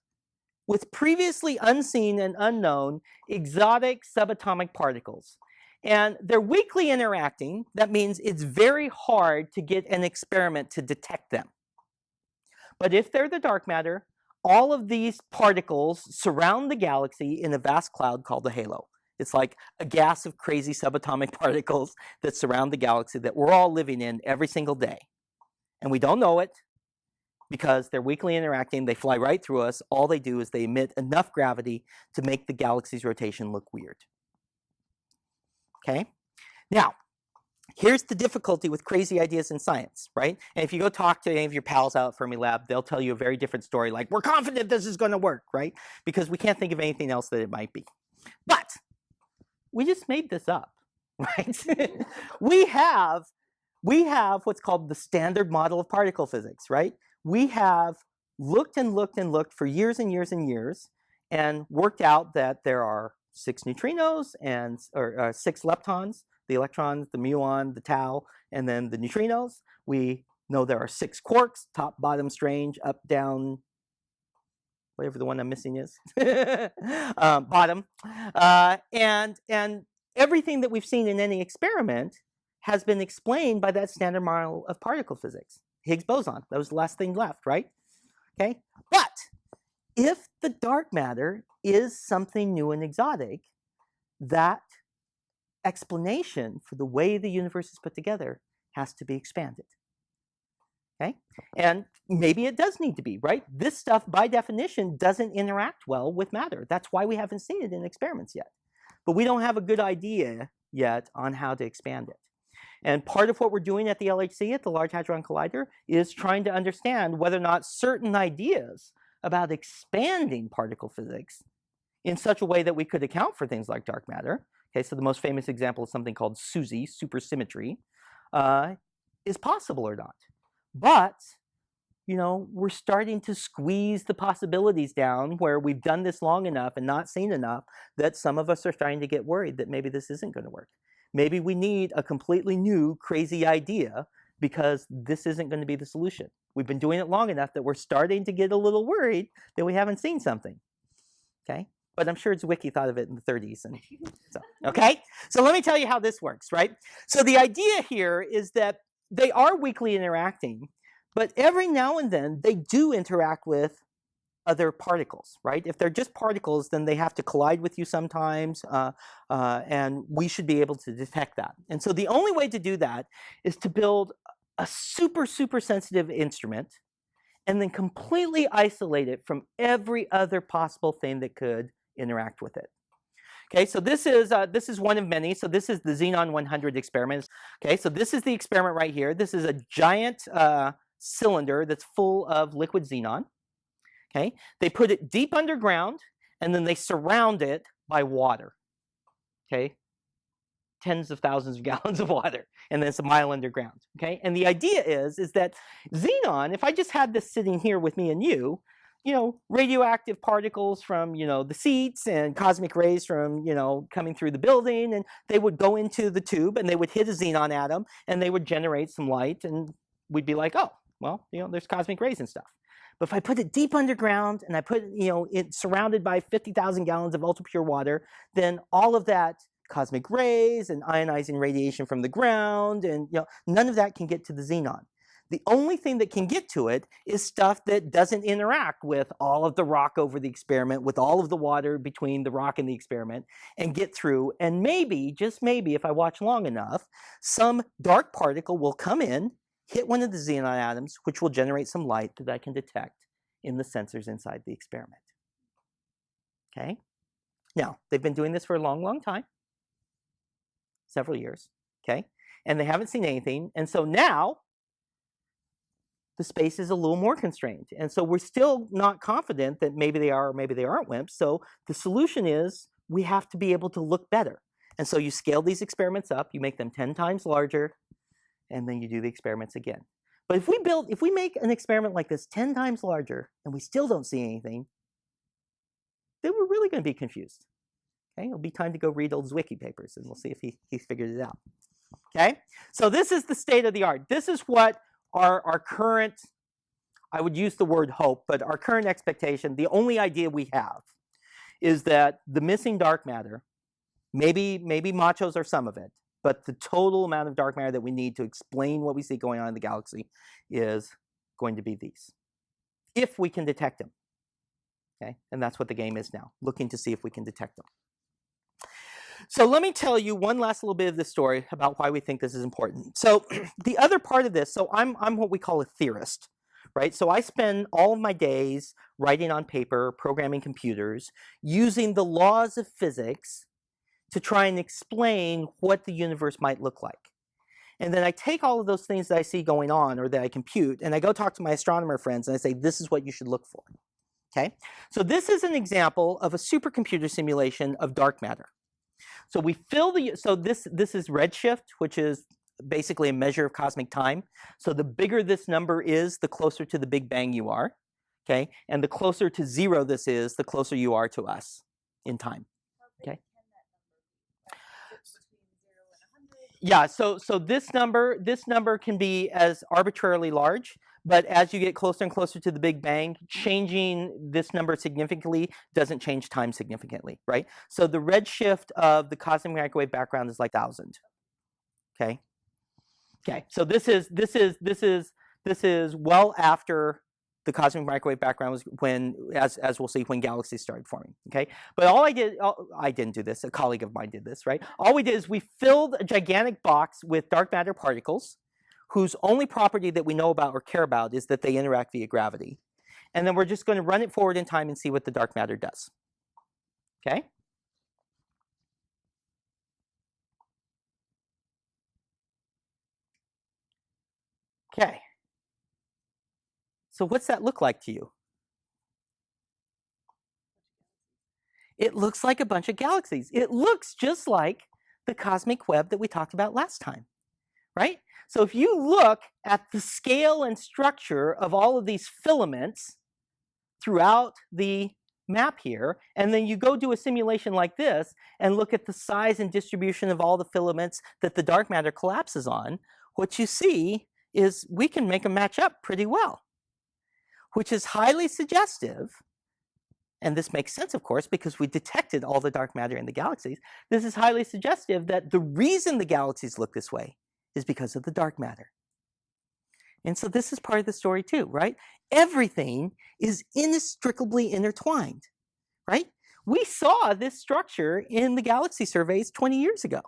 with previously unseen and unknown exotic subatomic particles. And they're weakly interacting. That means it's very hard to get an experiment to detect them. But if they're the dark matter, all of these particles surround the galaxy in a vast cloud called the halo. It's like a gas of crazy subatomic particles that surround the galaxy that we're all living in every single day. And we don't know it because they're weakly interacting. They fly right through us. All they do is they emit enough gravity to make the galaxy's rotation look weird. Okay? Now, here's the difficulty with crazy ideas in science, right? And if you go talk to any of your pals out at Fermilab, they'll tell you a very different story, like, we're confident this is going to work, right? Because we can't think of anything else that it might be. But we just made this up, right? we have what's called the standard model of particle physics, right? We have looked and looked and looked for years and years and years and worked out that there are 6 neutrinos and 6 leptons, the electrons, the muon, the tau, and then the neutrinos. We know there are 6 quarks, top, bottom, strange, up, down, whatever the one I'm missing is, bottom. And everything that we've seen in any experiment has been explained by that standard model of particle physics. Higgs boson, that was the last thing left, right? Okay, but if the dark matter is something new and exotic, that explanation for the way the universe is put together has to be expanded. Okay, and maybe it does need to be, right? This stuff, by definition, doesn't interact well with matter. That's why we haven't seen it in experiments yet. But we don't have a good idea yet on how to expand it. And part of what we're doing at the LHC, at the Large Hadron Collider, is trying to understand whether or not certain ideas about expanding particle physics in such a way that we could account for things like dark matter. Okay, so the most famous example is something called SUSY, supersymmetry, is possible or not. But, you know, we're starting to squeeze the possibilities down where we've done this long enough and not seen enough that some of us are starting to get worried that maybe this isn't going to work. Maybe we need a completely new, crazy idea because this isn't going to be the solution. We've been doing it long enough that we're starting to get a little worried that we haven't seen something. Okay? But I'm sure Zwicky thought of it in the 30s. And so, okay? So let me tell you how this works, right? So the idea here is that they are weakly interacting, but every now and then they do interact with other particles, right? If they're just particles, then they have to collide with you sometimes, and we should be able to detect that. And so the only way to do that is to build a super, super sensitive instrument and then completely isolate it from every other possible thing that could interact with it. Okay, so this is one of many. So this is the Xenon 100 experiment. Okay, so this is the experiment right here. This is a giant cylinder that's full of liquid xenon. Okay, they put it deep underground and then they surround it by water. Okay, tens of thousands of gallons of water, and then it's a mile underground. Okay, and the idea is that xenon, if I just had this sitting here with me and you know, radioactive particles from, you know, the seats and cosmic rays from, you know, coming through the building, and they would go into the tube and they would hit a xenon atom and they would generate some light, and we'd be like, oh, well, you know, there's cosmic rays and stuff. But if I put it deep underground and I put, you know, it surrounded by 50,000 gallons of ultra pure water, then all of that cosmic rays and ionizing radiation from the ground, and, you know, none of that can get to the xenon. The only thing that can get to it is stuff that doesn't interact with all of the rock over the experiment, with all of the water between the rock and the experiment, and get through. And maybe, just maybe, if I watch long enough, some dark particle will come in, hit one of the xenon atoms, which will generate some light that I can detect in the sensors inside the experiment. Okay? Now, they've been doing this for a long, long time, several years, okay? And they haven't seen anything. And so now, the space is a little more constrained. And so we're still not confident that maybe they are or maybe they aren't WIMPs. So the solution is we have to be able to look better. And so you scale these experiments up, you make them 10 times larger, and then you do the experiments again. But if we make an experiment like this 10 times larger and we still don't see anything, then we're really going to be confused. Okay, it'll be time to go read old Zwicky papers and we'll see if he figured it out. Okay, so this is the state of the art. This is what our current, I would use the word hope, but our current expectation, the only idea we have is that the missing dark matter, maybe Machos are some of it, but the total amount of dark matter that we need to explain what we see going on in the galaxy is going to be these, if we can detect them. Okay, and that's what the game is now, looking to see if we can detect them. So let me tell you one last little bit of this story about why we think this is important. So the other part of this, so I'm what we call a theorist, right? So I spend all of my days writing on paper, programming computers, using the laws of physics to try and explain what the universe might look like. And then I take all of those things that I see going on or that I compute, and I go talk to my astronomer friends and I say, this is what you should look for. Okay? So this is an example of a supercomputer simulation of dark matter. So we fill this is redshift, which is basically a measure of cosmic time. So the bigger this number is, the closer to the Big Bang you are. Okay? And the closer to 0 this is, the closer you are to us in time. Okay? Yeah, so this number can be as arbitrarily large, but as you get closer and closer to the Big Bang, changing this number significantly doesn't change time significantly, right? So the redshift of the cosmic microwave background is like 1,000. Okay. Okay. So this is well after the cosmic microwave background was when, as we'll see, when galaxies started forming. Okay. But I didn't do this. A colleague of mine did this, right? All we did is we filled a gigantic box with dark matter particles. whose only property that we know about or care about is that they interact via gravity. And then we're just going to run it forward in time and see what the dark matter does. Okay? Okay. So what's that look like to you? It looks like a bunch of galaxies. It looks just like the cosmic web that we talked about last time, right? So if you look at the scale and structure of all of these filaments throughout the map here, and then you go do a simulation like this and look at the size and distribution of all the filaments that the dark matter collapses on, what you see is we can make them match up pretty well, which is highly suggestive. And this makes sense, of course, because we detected all the dark matter in the galaxies. This is highly suggestive that the reason the galaxies look this way is because of the dark matter. And so this is part of the story too, right? Everything is inextricably intertwined, right? We saw this structure in the galaxy surveys 20 years ago,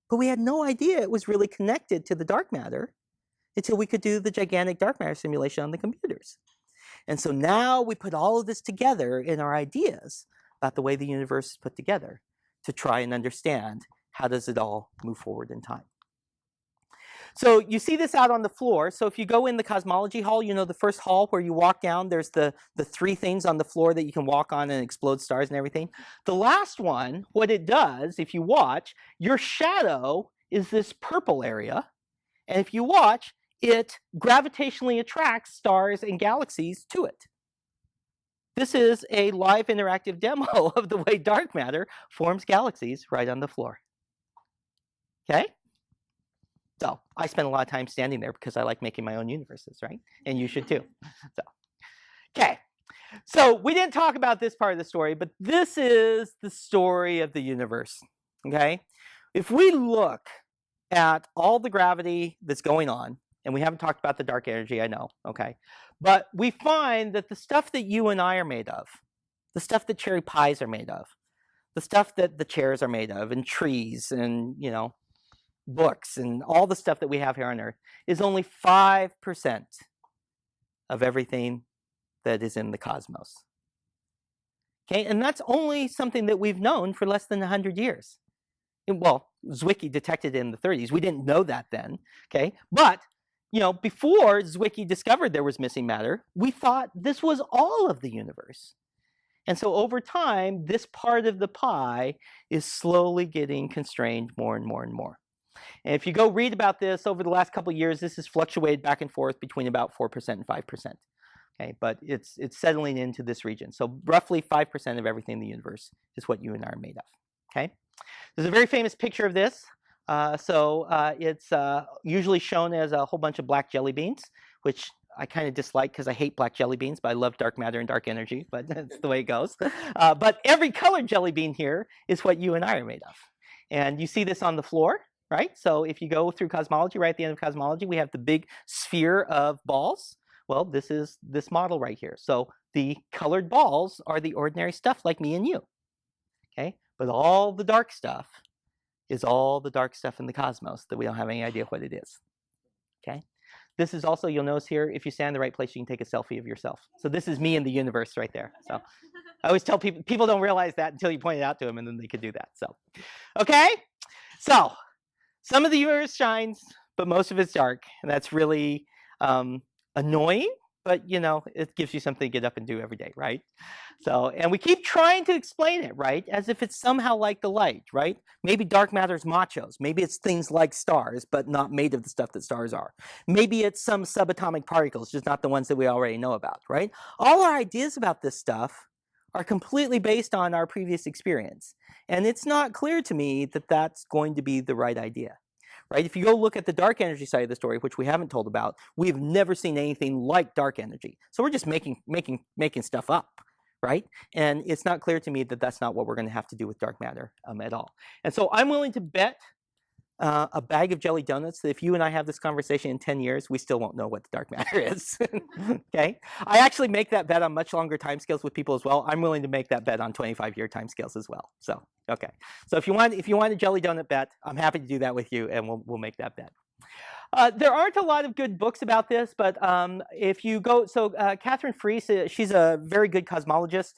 but we had no idea it was really connected to the dark matter until we could do the gigantic dark matter simulation on the computers. And so now we put all of this together in our ideas about the way the universe is put together to try and understand how does it all move forward in time. So you see this out on the floor. So if you go in the Cosmology Hall, you know the first hall where you walk down, there's the three things on the floor that you can walk on and explode stars and everything. The last one, what it does, if you watch, your shadow is this purple area. And if you watch, it gravitationally attracts stars and galaxies to it. This is a live interactive demo of the way dark matter forms galaxies right on the floor. Okay? So I spend a lot of time standing there because I like making my own universes, right? And you should too. So, okay. So we didn't talk about this part of the story, but this is the story of the universe. Okay? If we look at all the gravity that's going on, and we haven't talked about the dark energy, I know, okay? But we find that the stuff that you and I are made of, the stuff that cherry pies are made of, the stuff that the chairs are made of, and trees, and, you know, books, and all the stuff that we have here on Earth, is only 5% of everything that is in the cosmos. Okay, and that's only something that we've known for less than 100 years. Well, Zwicky detected it in the 30s. We didn't know that then, okay? But you know, before Zwicky discovered there was missing matter, we thought this was all of the universe. And so over time, this part of the pie is slowly getting constrained more and more and more. And if you go read about this over the last couple of years, this has fluctuated back and forth between about 4% and 5%. Okay, but it's settling into this region. So roughly 5% of everything in the universe is what you and I are made of. Okay, there's a very famous picture of this. It's usually shown as a whole bunch of black jelly beans, which I kind of dislike because I hate black jelly beans, but I love dark matter and dark energy, but that's the way it goes. But every colored jelly bean here is what you and I are made of. And you see this on the floor, right? So if you go through cosmology, right at the end of cosmology, we have the big sphere of balls. Well, this is this model right here. So the colored balls are the ordinary stuff like me and you, okay? But all the dark stuff is all the dark stuff in the cosmos that we don't have any idea what it is, okay? This is also, you'll notice here, if you stand in the right place, you can take a selfie of yourself. So this is me in the universe right there. So I always tell people don't realize that until you point it out to them, and then they could do that. So, okay? So some of the universe shines, but most of it's dark, and that's really annoying, but you know, it gives you something to get up and do every day, right? So, and we keep trying to explain it, right? As if it's somehow like the light, right? Maybe dark matter's Machos. Maybe it's things like stars, but not made of the stuff that stars are. Maybe it's some subatomic particles, just not the ones that we already know about, right? All our ideas about this stuff are completely based on our previous experience. And it's not clear to me that that's going to be the right idea. Right? If you go look at the dark energy side of the story, which we haven't told about, we've never seen anything like dark energy. So we're just making stuff up, right? And it's not clear to me that that's not what we're going to have to do with dark matter at all. And so I'm willing to bet a bag of jelly donuts that if you and I have this conversation in 10 years, we still won't know what the dark matter is. Okay? I actually make that bet on much longer timescales with people as well. I'm willing to make that bet on 25-year timescales as well. So, okay. So if you want a jelly donut bet, I'm happy to do that with you, and we'll make that bet. There aren't a lot of good books about this, but if you go, so Catherine Fries, she's a very good cosmologist.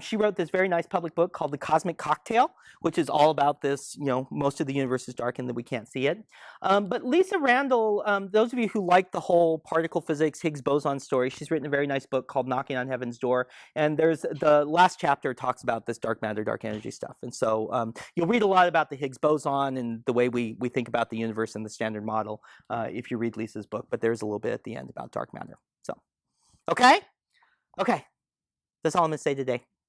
She wrote this very nice public book called The Cosmic Cocktail, which is all about this, most of the universe is dark and that we can't see it. But Lisa Randall, those of you who like the whole particle physics, Higgs boson story, she's written a very nice book called Knocking on Heaven's Door. And there's the last chapter talks about this dark matter, dark energy stuff. And so you'll read a lot about the Higgs boson and the way we think about the universe and the Standard Model if you read Lisa's book, but there's a little bit at the end about dark matter. So, okay? Okay. That's all I'm going to say today.